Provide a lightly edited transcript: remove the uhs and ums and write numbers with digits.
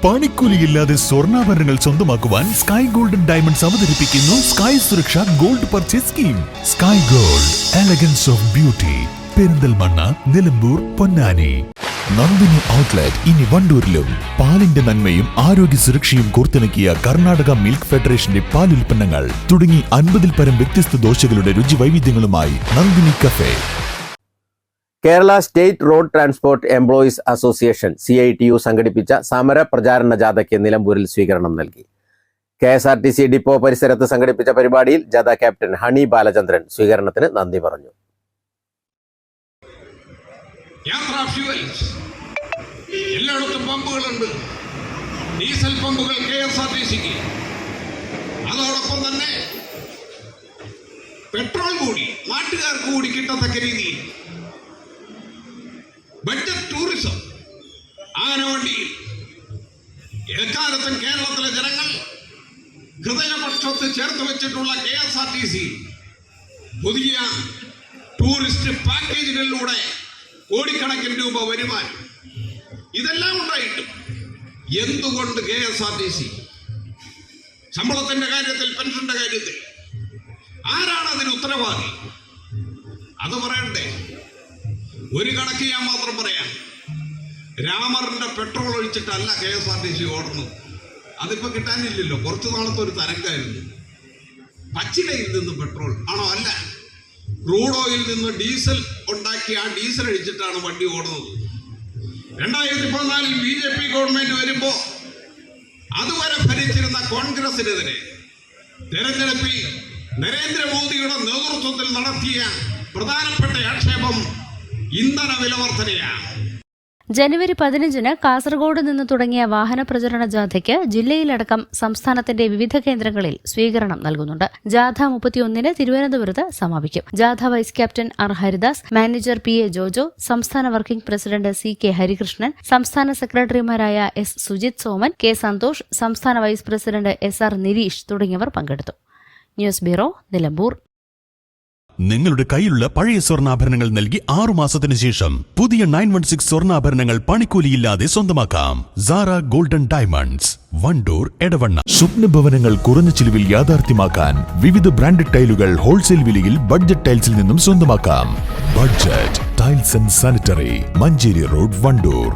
പണിക്കൂലിയില്ലാതെ സ്വർണ്ണാഭരണങ്ങൾ സ്വന്തമാക്കുവാൻ sky golden diamonds അവതരിപ്പിക്കുന്നു sky സുരക്ഷ gold purchase scheme. Sky gold, elegance of beauty. Perinthalmanna, Nilambur, Ponnani. Nandini outlet ഇനി വണ്ടൂരിലും. പാലിന്റെ നന്മയും ആരോഗ്യ സുരക്ഷയും കോർത്തിണക്കിയ കർണാടക മിൽക്ക് ഫെഡറേഷന്റെ പാലുൽപ്പന്നങ്ങൾ തുടങ്ങി 50-ൽ പരം വ്യത്യസ്ത ദോശകളുടെ രുചി വൈവിധ്യങ്ങളുമായി Nandini cafe. Kerala state road transport employees association CITU സംഘടിപ്പിച്ച സമര പ്രചാരണ ജാഥയ്ക്ക് നിലമ്പൂരിൽ സ്വീകരണം നൽകി. KSRTC ഡിപ്പോ പരിസരത്ത് സംഘടിപ്പിച്ച പരിപാടിയിൽ ജാഥ ക്യാപ്റ്റൻ ഹണി ബാലചന്ദ്രൻ സ്വീകരണത്തിന് നന്ദി പറഞ്ഞു. എല്ലായിടത്തും പമ്പുകളുണ്ട്. ഡീസൽ പമ്പുകൾ KSRTCക്ക്, അതോടൊപ്പം തന്നെ പെട്രോൾ കൂടി നാട്ടുകാർക്ക് കൂടി കിട്ടത്തക്ക രീതിയിൽ ബഡ്ജറ്റ് ടൂറിസം ആനവണ്ടിയിൽ എക്കാലത്തും കേരളത്തിലെ ജനങ്ങൾ ഹൃദയപക്ഷത്ത് ചേർത്ത് വെച്ചിട്ടുള്ള KSRTC പുതിയ ടൂറിസ്റ്റ് പാക്കേജുകളിലൂടെ കോടിക്കണക്കിന് രൂപ വരുമാനം, ഇതെല്ലാം ഉണ്ടായിട്ടും എന്തുകൊണ്ട് KSRTC ശമ്പളത്തിന്റെ കാര്യത്തിൽ, പെൻഷന്റെ കാര്യത്തിൽ ആരാണ് അതിന് ഉത്തരവാദി? അത് പറയണ്ടേ? ഒരു കണക്ക് ഞാൻ മാത്രം പറയാം. രാമറിന്റെ പെട്രോൾ ഒഴിച്ചിട്ടല്ല KSRTC ഓടുന്നത്. അതിപ്പോ കിട്ടാനില്ലല്ലോ. കുറച്ചു നാളത്തെ ഒരു തരംഗമായിരുന്നു. പച്ചിലയിൽ നിന്ന് പെട്രോൾ ആണോ? അല്ല, ക്രൂഡ് ഓയിൽ നിന്ന് ഡീസൽ ഉണ്ടാക്കി ആ ഡീസൽ അടിച്ചിട്ടാണ് വണ്ടി ഓടുന്നത്. 2014 BJP ഗവൺമെന്റ് വരുമ്പോ അതുവരെ ഭരിച്ചിരുന്ന കോൺഗ്രസിനെതിരെ തെരഞ്ഞെടുപ്പിൽ നരേന്ദ്രമോദിയുടെ നേതൃത്വത്തിൽ നടത്തിയ പ്രധാനപ്പെട്ട ആക്ഷേപം ഇന്ധന വില വർധനയാണ്. ജനുവരി 15-ന് കാസർഗോഡ് നിന്ന് തുടങ്ങിയ വാഹന പ്രചരണ ജാഥയ്ക്ക് ജില്ലയിലടക്കം സംസ്ഥാനത്തിന്റെ വിവിധ കേന്ദ്രങ്ങളിൽ സ്വീകരണം നൽകുന്നുണ്ട്. ജാഥ 31-ന് തിരുവനന്തപുരത്ത് സമാപിക്കും. ജാഥ vice captain R. Haridas, manager PA Jojo, സംസ്ഥാന വർക്കിംഗ് പ്രസിഡന്റ് CK ഹരികൃഷ്ണൻ, സംസ്ഥാന സെക്രട്ടറിമാരായ S. സുജിത് സോമൻ, K. സന്തോഷ്, സംസ്ഥാന വൈസ് പ്രസിഡന്റ് SR. നിരീഷ് തുടങ്ങിയവർ പങ്കെടുത്തു. News bureau, Nilambur. നിങ്ങളുടെ കയ്യിലുള്ള പഴയ സ്വർണ്ണാഭരണങ്ങൾ നൽകി 6 മാസത്തിന് ശേഷം പുതിയ 916 സ്വർണ്ണാഭരണങ്ങൾ പണിക്കൂലിയില്ലാതെ സ്വന്തമാക്കാം. Sara golden diamonds, Wandoor, Edavanna. സ്വപ്നഭവനങ്ങൾ കുറഞ്ഞ ചിലവിൽ യാഥാർത്ഥ്യമാക്കാൻ വിവിധ ബ്രാൻഡഡ് ടൈലുകൾ ഹോൾസെയിൽ വിലയിൽ ബഡ്ജറ്റ് ടൈൽസിൽ നിന്നും സ്വന്തമാക്കാം. Budget tiles and sanitary, Manjeri road, Wandoor.